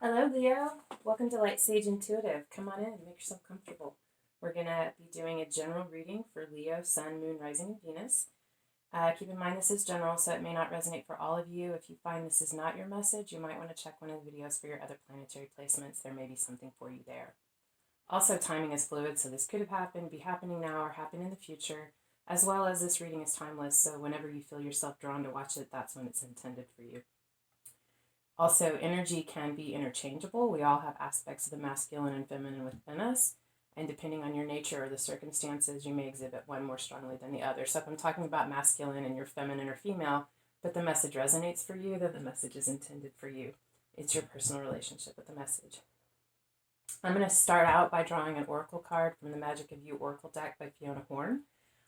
Hello, Leo. Welcome to Light Sage Intuitive. Come on in, make yourself comfortable. We're going to be doing a general reading for Leo, Sun, Moon, Rising, and Venus. Keep in mind this is general, so it may not resonate for all of you. If you find this is not your message, you might want to check one of the videos for your other planetary placements. There may be something for you there. Also, timing is fluid, so this could have happened, be happening now, or happen in the future, as well as this reading is timeless, so whenever you feel yourself drawn to watch it, that's when it's intended for you. Also, energy can be interchangeable. We all have aspects of the masculine and feminine within us. And depending on your nature or the circumstances, you may exhibit one more strongly than the other. So if I'm talking about masculine and you're feminine or female, but the message resonates for you, then the message is intended for you. It's your personal relationship with the message. I'm going to start out by drawing an oracle card from the Magic of You Oracle deck by Fiona Horn.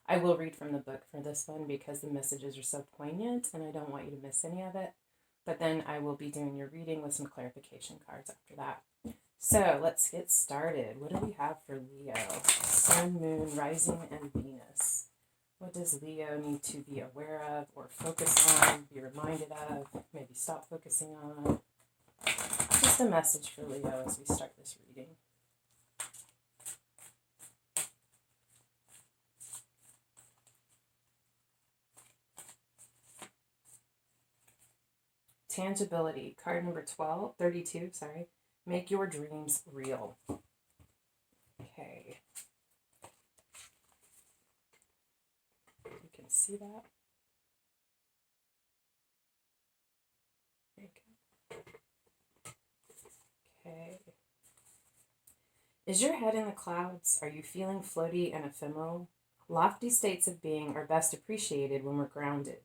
I will read from the book for this one because the messages are so poignant and I don't want you to miss any of it. But then I will be doing your reading with some clarification cards after that. So let's get started. What do we have for Leo? Sun, Moon, Rising, and Venus. What does Leo need to be aware of or focus on, be reminded of, maybe stop focusing on? Just a message for Leo as we start this reading. Tangibility, card number 32, Make your dreams real. Okay. You can see that. There you go. Okay. Is your head in the clouds? Are you feeling floaty and ephemeral? Lofty states of being are best appreciated when we're grounded.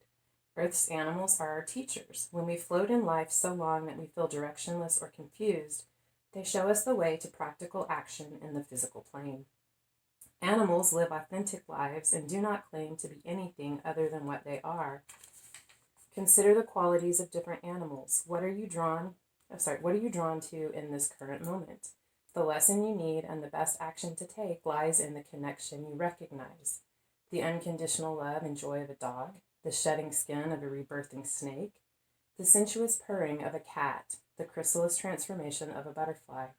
Earth's animals are our teachers. When we float in life so long that we feel directionless or confused, they show us the way to practical action in the physical plane. Animals live authentic lives and do not claim to be anything other than what they are. Consider the qualities of different animals. What are you drawn to in this current moment? The lesson you need and the best action to take lies in the connection you recognize. The unconditional love and joy of a dog, the shedding skin of a rebirthing snake, the sensuous purring of a cat, the chrysalis transformation of a butterfly.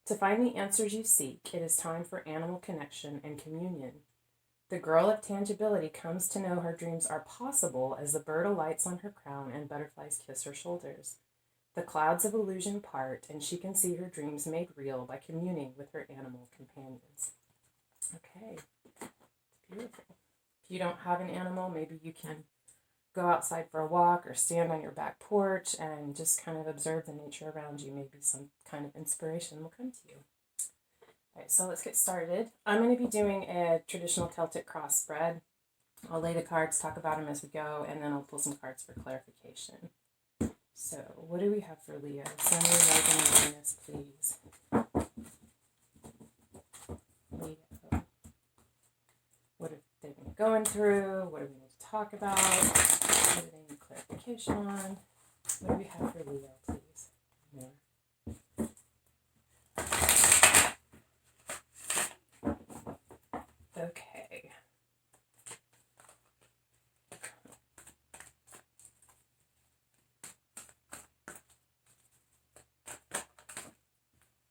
To find the answers you seek, it is time for animal connection and communion. The girl of tangibility comes to know her dreams are possible as the bird alights on her crown and butterflies kiss her shoulders. The clouds of illusion part, and she can see her dreams made real by communing with her animal companions. Okay, it's beautiful. If you don't have an animal, maybe you can go outside for a walk or stand on your back porch and just kind of observe the nature around you. Maybe some kind of inspiration will come to you. All right, so let's get started. I'm going to be doing a traditional Celtic cross spread. I'll lay the cards, talk about them as we go, and then I'll pull some cards for clarification. So, what do we have for Leo? Sun, Moon, Rising, and Venus, please. Leo. What have they been going through? What do we need to talk about? What do they need clarification on? What do we have for Leo, please? More. Okay.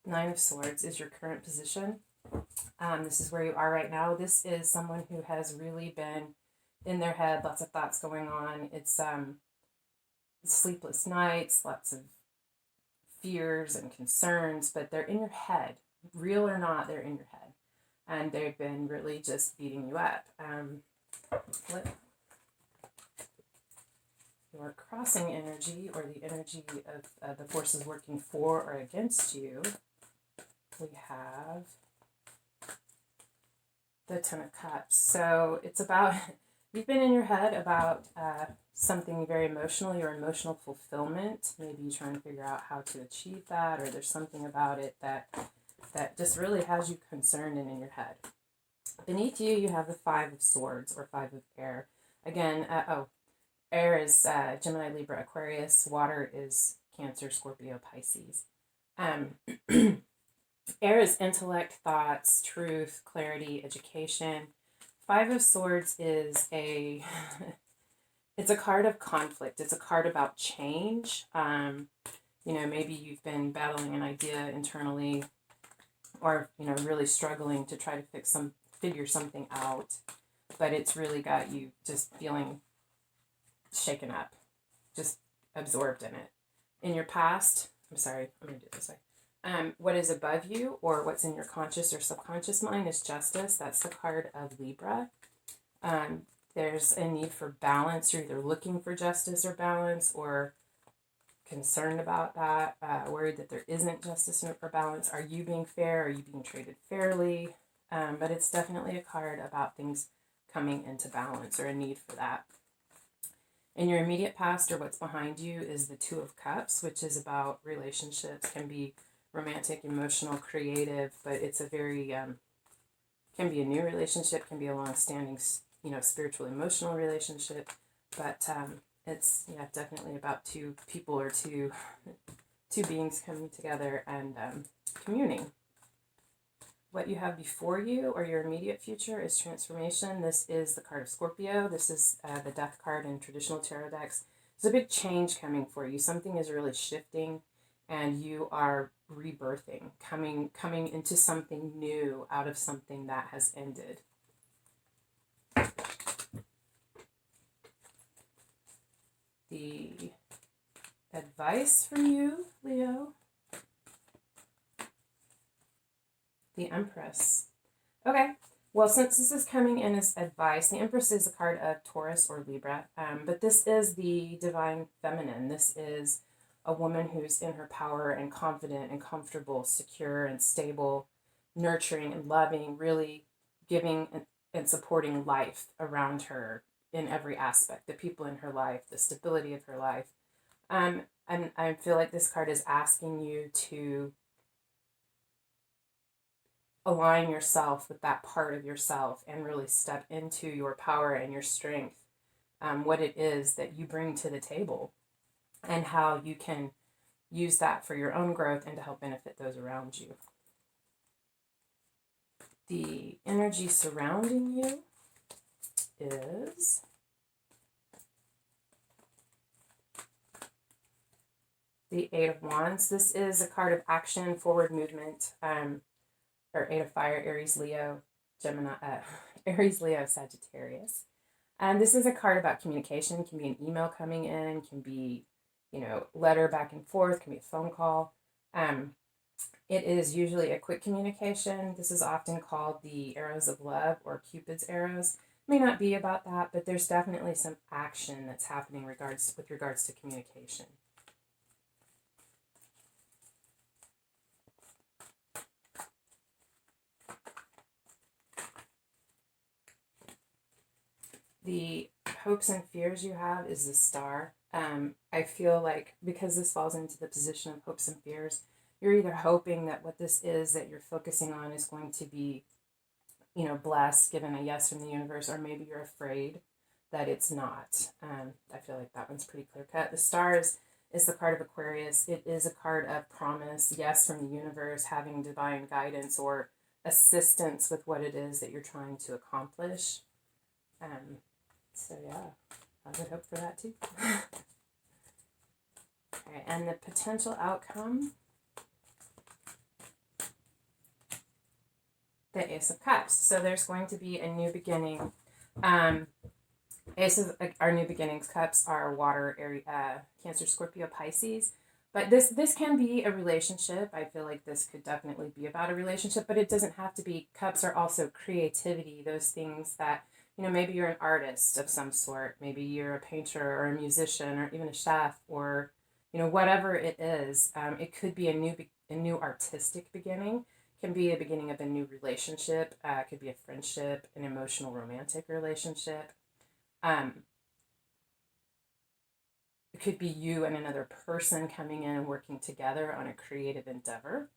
Nine of Swords is your current position. This is where you are right now. This is someone who has really been in their head, lots of thoughts going on. It's sleepless nights, lots of fears and concerns, but they're in your head. Real or not, they're in your head. And they've been really just beating you up. Your crossing energy, or the energy of the forces working for or against you, we have the Ten of Cups. So it's about, you've been in your head about something very emotional, your emotional fulfillment. Maybe you're trying to figure out how to achieve that, or there's something about it that just really has you concerned and in your head. Beneath you, you have the Five of Swords, or Five of Air. Again, air is Gemini, Libra, Aquarius. Water is Cancer, Scorpio, Pisces. Air is intellect, thoughts, truth, clarity, education. Five of Swords is it's a card of conflict. It's a card about change. Maybe you've been battling an idea internally, or, really struggling to try to figure something out, but it's really got you just feeling shaken up, just absorbed in it. In your past, I'm sorry, I'm going to do it this way. What is above you, or what's in your conscious or subconscious mind, is justice. That's the card of Libra. There's a need for balance. You're either looking for justice or balance, or concerned about that, worried that there isn't justice or balance. Are you being fair? Are you being treated fairly? But it's definitely a card about things coming into balance, or a need for that. In your immediate past, or what's behind you, is the Two of Cups, which is about relationships. Can be romantic, emotional, creative, but it's a very, can be a new relationship, can be a long-standing, spiritual, emotional relationship, but it's, definitely about two people, or two beings coming together and communing. What you have before you, or your immediate future, is transformation. This is the card of Scorpio. This is the death card in traditional tarot decks. There's a big change coming for you. Something is really shifting, and you are rebirthing, coming into something new out of something that has ended. The advice for you, Leo. The Empress. Okay, well, since this is coming in as advice, the Empress is a card of Taurus or Libra, but this is the divine feminine. This is a woman who's in her power and confident and comfortable, secure and stable, nurturing and loving, really giving and supporting life around her in every aspect, the people in her life, the stability of her life. And I feel like this card is asking you to align yourself with that part of yourself and really step into your power and your strength, what it is that you bring to the table, and how you can use that for your own growth and to help benefit those around you. The energy surrounding you is the Eight of Wands. This is a card of action, forward movement, or Eight of Fire, Aries, Leo, Gemini, Aries, Leo, Sagittarius. And this is a card about communication. Can be an email coming in, can be, letter back and forth, can be a phone call. It is usually a quick communication. This is often called the arrows of love, or Cupid's arrows. It may not be about that, but there's definitely some action that's happening with regards to communication. The hopes and fears you have is the Star. I feel like, because this falls into the position of hopes and fears, you're either hoping that what this is that you're focusing on is going to be, blessed, given a yes from the universe, or maybe you're afraid that it's not. I feel like that one's pretty clear cut. The Stars is the card of Aquarius. It is a card of promise, yes from the universe, having divine guidance or assistance with what it is that you're trying to accomplish. So yeah, I would hope for that too. Okay, and the potential outcome, the Ace of Cups. So there's going to be a new beginning. Our new beginnings cups are water, Cancer, Scorpio, Pisces. But this can be a relationship. I feel like this could definitely be about a relationship, but it doesn't have to be. Cups are also creativity, those things that, maybe you're an artist of some sort. Maybe you're a painter or a musician or even a chef, or, whatever it is. It could be a new artistic beginning. It can be a beginning of a new relationship. It could be a friendship, an emotional romantic relationship. It could be you and another person coming in and working together on a creative endeavor.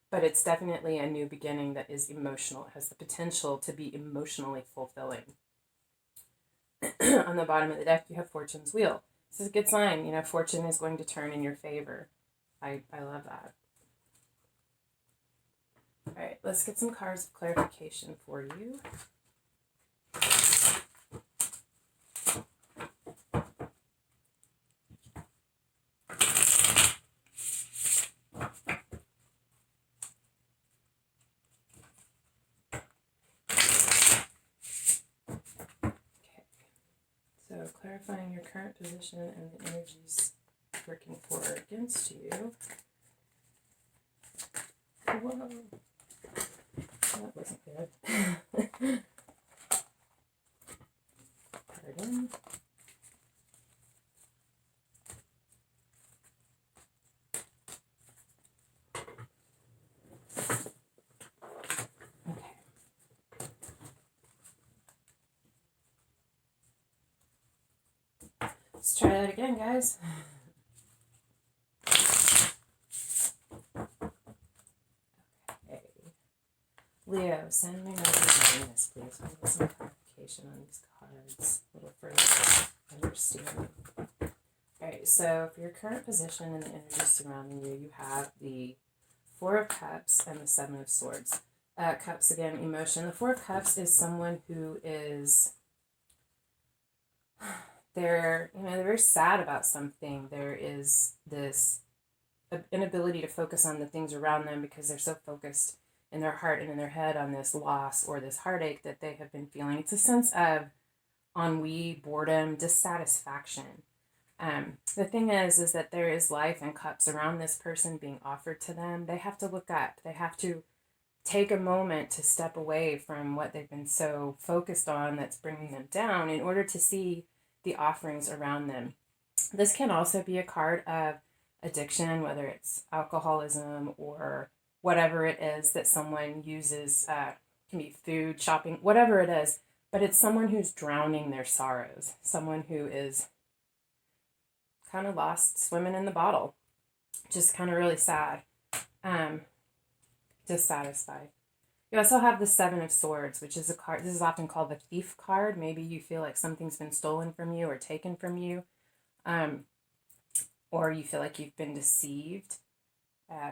But it's definitely a new beginning that is emotional. It has the potential to be emotionally fulfilling. On the bottom of the deck, you have Fortune's Wheel. This is a good sign. Fortune is going to turn in your favor. I love that. All right, let's get some cards of clarification for you. clarifying your current position and the energies working for or against you. Whoa. That wasn't good. Pardon. Okay. Let's try that again, guys. Okay. Leo, send me this, please. I need some clarification on these cards. A little further understanding. Alright, so for your current position and the energy surrounding you, you have the Four of Cups and the Seven of Swords. Cups, again, emotion. The Four of Cups is someone who is, they're very sad about something. There is this inability to focus on the things around them because they're so focused in their heart and in their head on this loss or this heartache that they have been feeling. It's a sense of ennui, boredom, dissatisfaction. The thing is that there is life and cups around this person being offered to them. They have to look up. They have to take a moment to step away from what they've been so focused on that's bringing them down in order to see the offerings around them. This can also be a card of addiction, whether it's alcoholism or whatever it is that someone uses. Can be food, shopping, whatever it is. But it's someone who's drowning their sorrows. Someone who is kind of lost, swimming in the bottle. Just kind of really sad. Dissatisfied. You also have the Seven of Swords, which is a card. This is often called the thief card. Maybe you feel like something's been stolen from you or taken from you. Or you feel like you've been deceived.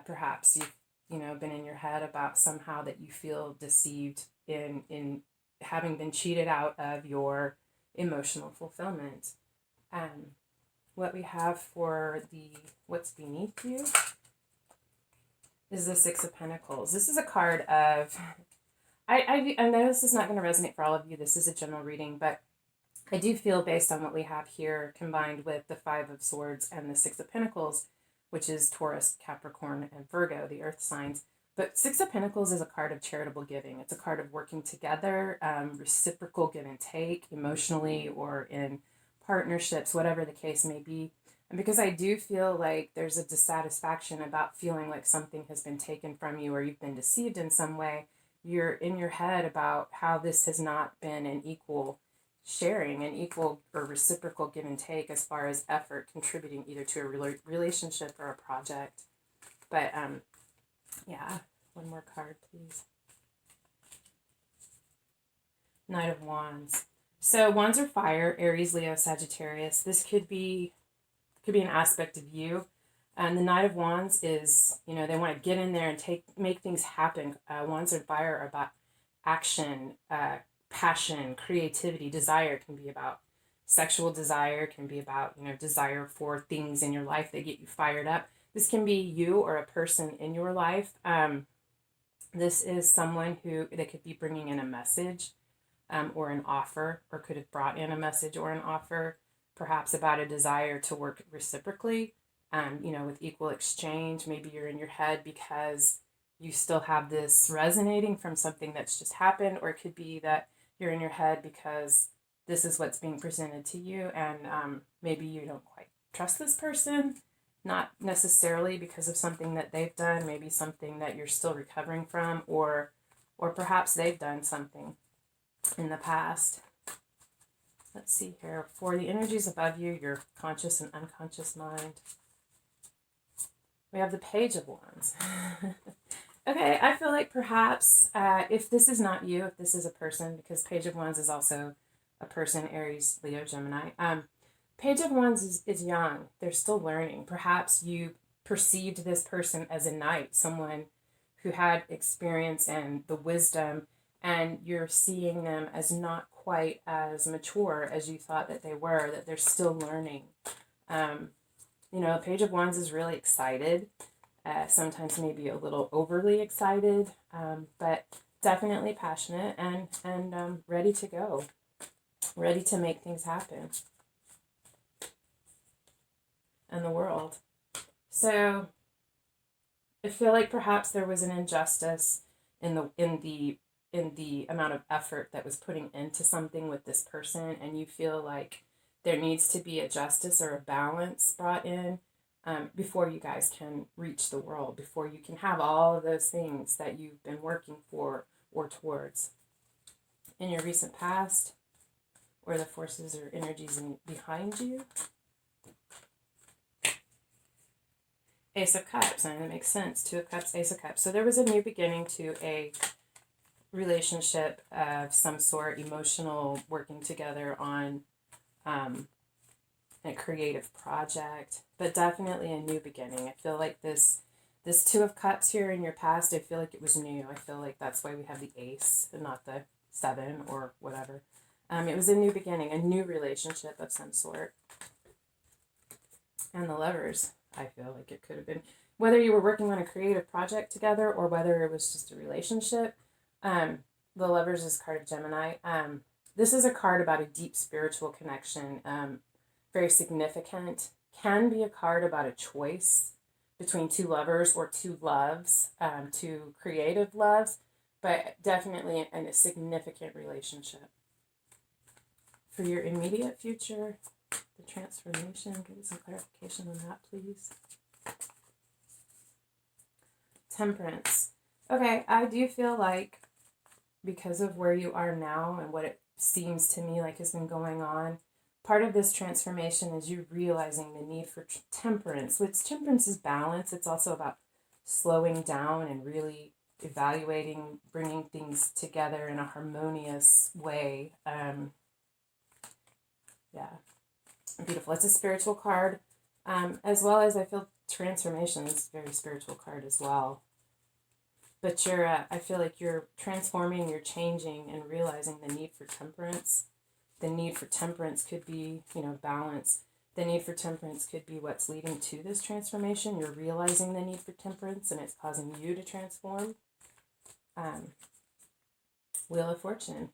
Perhaps you've been in your head about somehow that you feel deceived in having been cheated out of your emotional fulfillment. What we have for what's beneath you is the Six of Pentacles. This is a card of, I know this is not going to resonate for all of you. This is a general reading, but I do feel based on what we have here combined with the Five of Swords and the Six of Pentacles, which is Taurus, Capricorn, and Virgo, the earth signs. But Six of Pentacles is a card of charitable giving. It's a card of working together, reciprocal give and take, emotionally or in partnerships, whatever the case may be. And because I do feel like there's a dissatisfaction about feeling like something has been taken from you or you've been deceived in some way, you're in your head about how this has not been an equal sharing, an equal or reciprocal give and take as far as effort contributing either to a relationship or a project. But yeah, one more card, please. Knight of Wands. So wands are fire, Aries, Leo, Sagittarius. This could be an aspect of you. And the Knight of Wands is, they want to get in there and make things happen. Wands are fire are about action, passion, creativity, desire. It can be about sexual desire, it can be about, desire for things in your life that get you fired up. This can be you or a person in your life. This is someone who they could be bringing in a message or an offer, or could have brought in a message or an offer, perhaps about a desire to work reciprocally, with equal exchange. Maybe you're in your head because you still have this resonating from something that's just happened, or it could be that you're in your head because this is what's being presented to you, and maybe you don't quite trust this person, not necessarily because of something that they've done, maybe something that you're still recovering from, or perhaps they've done something in the past. Let's see here. For the energies above you, your conscious and unconscious mind, we have the Page of Wands. Okay, I feel like perhaps if this is not you, if this is a person, because Page of Wands is also a person, Aries, Leo, Gemini. Page of Wands is young. They're still learning. Perhaps you perceived this person as a knight, someone who had experience and the wisdom, and you're seeing them as not quite as mature as you thought that they were, that they're still learning. Page of Wands is really excited, sometimes maybe a little overly excited, but definitely passionate and ready to go, ready to make things happen. and the world. So I feel like perhaps there was an injustice in the amount of effort that was putting into something with this person, and you feel like there needs to be a justice or a balance brought in, before you guys can reach the world, before you can have all of those things that you've been working for or towards in your recent past, or the forces or energies behind you. Ace of Cups, and that makes sense. Two of Cups, Ace of Cups. So there was a new beginning to a relationship of some sort, emotional, working together on a creative project, but definitely a new beginning. I feel like this Two of Cups here in your past, I feel like it was new. I feel like that's why we have the Ace and not the Seven or whatever. It was a new beginning, a new relationship of some sort. And the Lovers, I feel like it could have been, whether you were working on a creative project together or whether it was just a relationship. The Lovers is card of Gemini. This is a card about a deep spiritual connection, very significant. Can be a card about a choice between two lovers or two loves, two creative loves, but definitely in a significant relationship. For your immediate future, the transformation, give me some clarification on that, please. Temperance. Okay, I do feel like because of where you are now and what it seems to me like has been going on, part of this transformation is you realizing the need for temperance, which temperance is balance. It's also about slowing down and really evaluating, bringing things together in a harmonious way. Yeah, beautiful. It's a spiritual card, as well as I feel transformation is a very spiritual card as well. But I feel like you're transforming, you're changing, and realizing the need for temperance. The need for temperance could be, balance. The need for temperance could be what's leading to this transformation. You're realizing the need for temperance, and it's causing you to transform. Wheel of Fortune.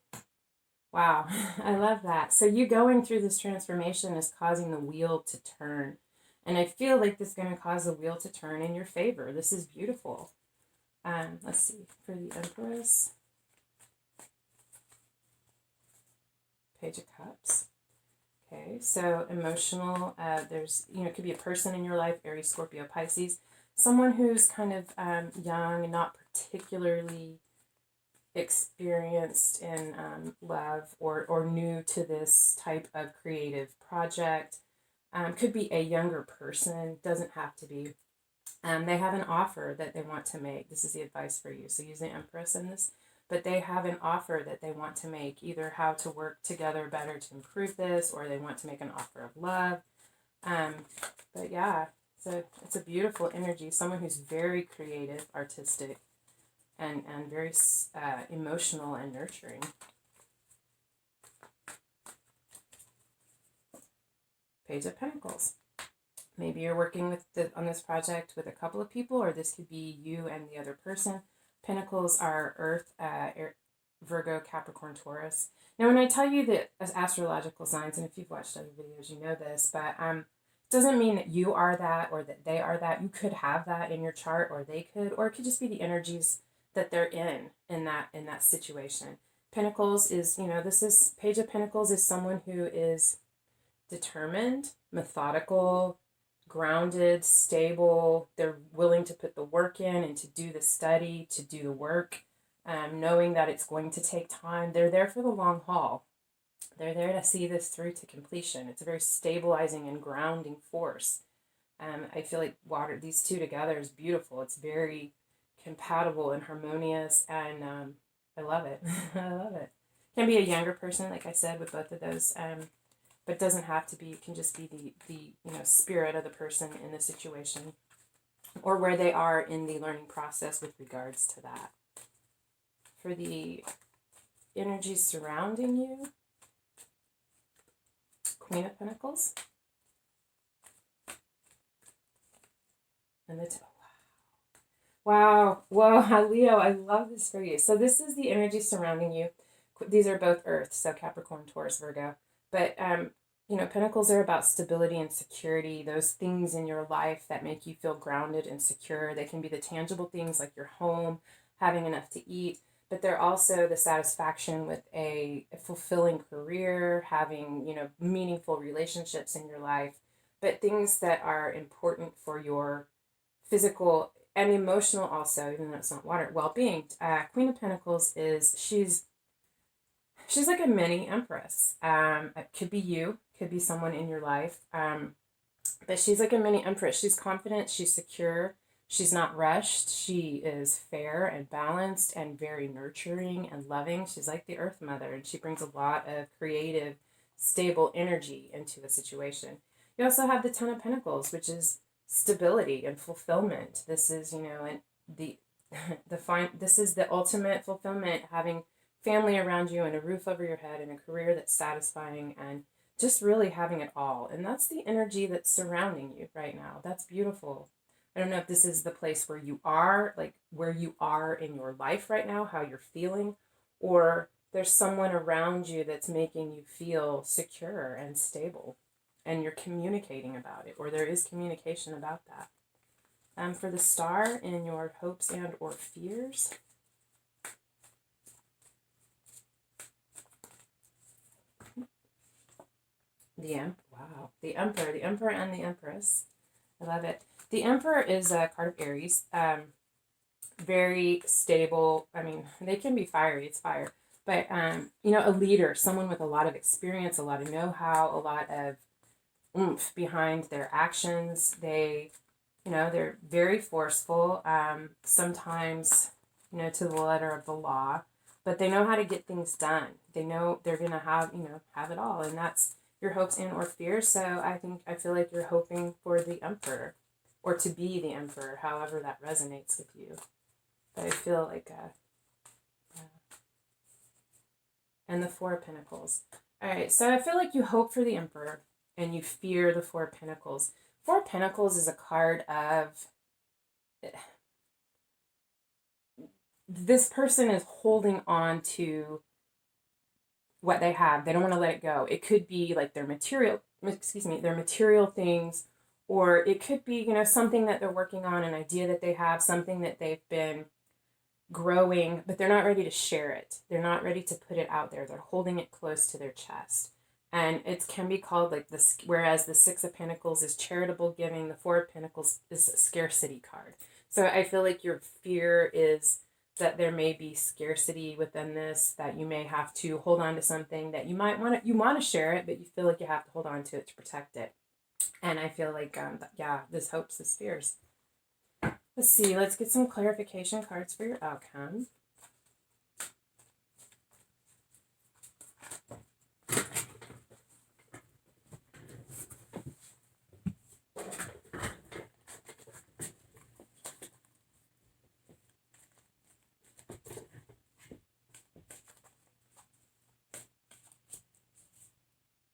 Wow, I love that. So you going through this transformation is causing the wheel to turn. And I feel like this is going to cause the wheel to turn in your favor. This is beautiful. Let's see, for the Empress. Page of Cups. Okay, so emotional, there's, it could be a person in your life, Aries, Scorpio, Pisces. Someone who's kind of young and not particularly experienced in love or new to this type of creative project. Could be a younger person, doesn't have to be. They have an offer that they want to make. This is the advice for you. So use the Empress in this. But they have an offer that they want to make, either how to work together better to improve this, or they want to make an offer of love. But yeah, so it's a beautiful energy. Someone who's very creative, artistic, and very emotional and nurturing. Page of Pentacles. Maybe you're working on this project with a couple of people, or this could be you and the other person. Pentacles are Earth, Virgo, Capricorn, Taurus. Now, when I tell you that as astrological signs, and if you've watched other videos, you know this, but it doesn't mean that you are that or that they are that. You could have that in your chart, or they could, or it could just be the energies that they're in that situation. Pentacles is, this is Page of Pentacles is someone who is determined, methodical, grounded, stable. They're willing to put the work in and to do the study, to do the work, knowing that it's going to take time. They're there for the long haul. They're there to see this through to completion. It's a very stabilizing and grounding force. I feel like these two together is beautiful. It's very compatible and harmonious, and I love it. I love it. Can be a younger person, like I said, with both of those. But doesn't have to be. It can just be the spirit of the person in the situation, or where they are in the learning process with regards to that. For the energy surrounding you, Queen of Pentacles, and the wow, whoa, Leo, I love this for you. So this is the energy surrounding you. These are both Earth, so Capricorn, Taurus, Virgo. But Pentacles are about stability and security, those things in your life that make you feel grounded and secure. They can be the tangible things like your home, having enough to eat, but they're also the satisfaction with a fulfilling career, having, meaningful relationships in your life, but things that are important for your physical and emotional also, even though it's not water, well-being. Queen of Pentacles she's like a mini empress. It could be you, could be someone in your life. But she's like a mini empress. She's confident, she's secure, she's not rushed, she is fair and balanced and very nurturing and loving. She's like the Earth Mother, and she brings a lot of creative, stable energy into a situation. You also have the Ten of Pentacles, which is stability and fulfillment. This is, and the this is the ultimate fulfillment, having family around you and a roof over your head and a career that's satisfying and just really having it all. And that's the energy that's surrounding you right now. That's beautiful. I don't know if this is the place where you are, like where you are in your life right now, how you're feeling, or there's someone around you that's making you feel secure and stable and you're communicating about it, or there is communication about that. For the star in your hopes and or fears, the Emperor and the Empress. I love it. The Emperor is a card of Aries. Very stable. I mean, they can be fiery. It's fire, but a leader, someone with a lot of experience, a lot of know-how, a lot of oomph behind their actions. They're very forceful. Sometimes, to the letter of the law, but they know how to get things done. They know they're gonna have it all, and that's your hopes and or fears. So I feel like you're hoping for the Emperor, or to be the Emperor, however that resonates with you. But I feel like and the Four of Pentacles. All right, so I feel like you hope for the Emperor and you fear the Four of Pentacles. Four of Pentacles is a card of this person is holding on to what they have. They don't want to let it go. It could be like their material things, or it could be, something that they're working on, an idea that they have, something that they've been growing, but they're not ready to share it. They're not ready to put it out there. They're holding it close to their chest. And it can be called like this, whereas the Six of Pentacles is charitable giving, the Four of Pentacles is a scarcity card. So I feel like your fear is that there may be scarcity within this, that you may have to hold on to something that you want to share it, but you feel like you have to hold on to it to protect it. And I feel like, this hopes, this fears. Let's see, let's get some clarification cards for your outcome.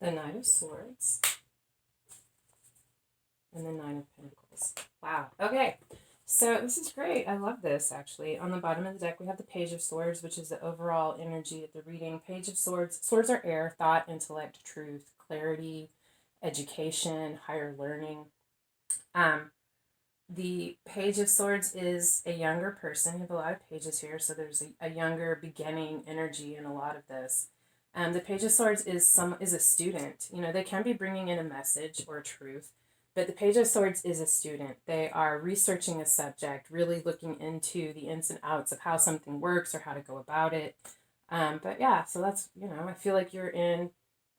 The Knight of Swords and the Nine of Pentacles. Wow. Okay. So this is great. I love this, actually. On the bottom of the deck, we have the Page of Swords, which is the overall energy of the reading. Page of Swords. Swords are air, thought, intellect, truth, clarity, education, higher learning. The Page of Swords is a younger person. You have a lot of pages here, so there's a younger beginning energy in a lot of this. The Page of Swords is a student. They can be bringing in a message or a truth, but the Page of Swords is a student. They are researching a subject, really looking into the ins and outs of how something works or how to go about it. But yeah, so that's, I feel like you're in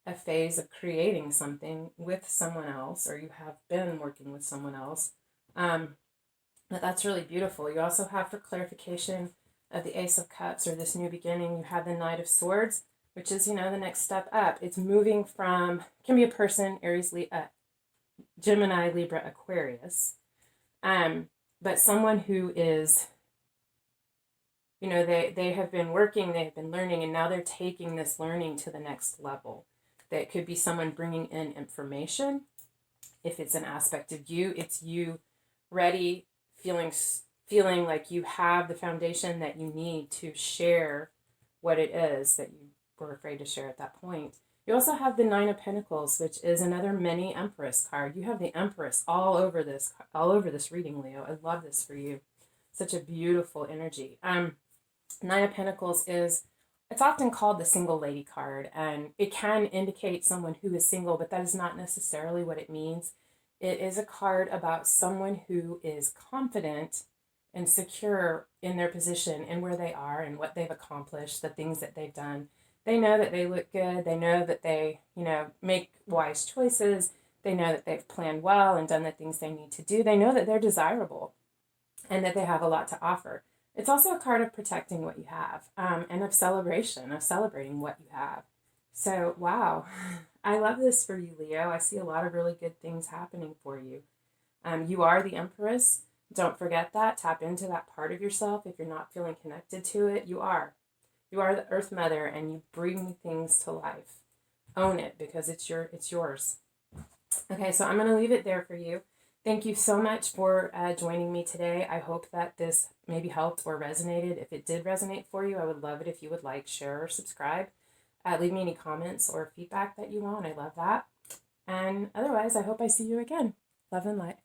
a phase of creating something with someone else, or you have been working with someone else. But that's really beautiful. You also have, for clarification of the Ace of Cups, or this new beginning, you have the Knight of Swords, which is, the next step up. It's moving from, can be a person, Aries, Gemini, Libra, Aquarius, but someone who is, they have been working, they have been learning, and now they're taking this learning to the next level. That could be someone bringing in information. If it's an aspect of you, it's you ready, feeling like you have the foundation that you need to share what it is that you were afraid to share at that point. You also have the Nine of Pentacles, which is another mini Empress card. You have the Empress all over this reading, Leo. I love this for you. Such a beautiful energy. Nine of Pentacles it's often called the single lady card, and it can indicate someone who is single, but that is not necessarily what it means. It is a card about someone who is confident and secure in their position and where they are and what they've accomplished, the things that they've done. They know that they look good. They know that they, make wise choices. They know that they've planned well and done the things they need to do. They know that they're desirable and that they have a lot to offer. It's also a card of protecting what you have, and of celebration, of celebrating what you have. So, wow, I love this for you, Leo. I see a lot of really good things happening for you. You are the Empress. Don't forget that. Tap into that part of yourself. If you're not feeling connected to it, you are. You are the Earth Mother, and you bring things to life. Own it, because it's yours. Okay, so I'm going to leave it there for you. Thank you so much for joining me today. I hope that this maybe helped or resonated. If it did resonate for you, I would love it if you would like, share, or subscribe. Leave me any comments or feedback that you want. I love that. And otherwise, I hope I see you again. Love and light.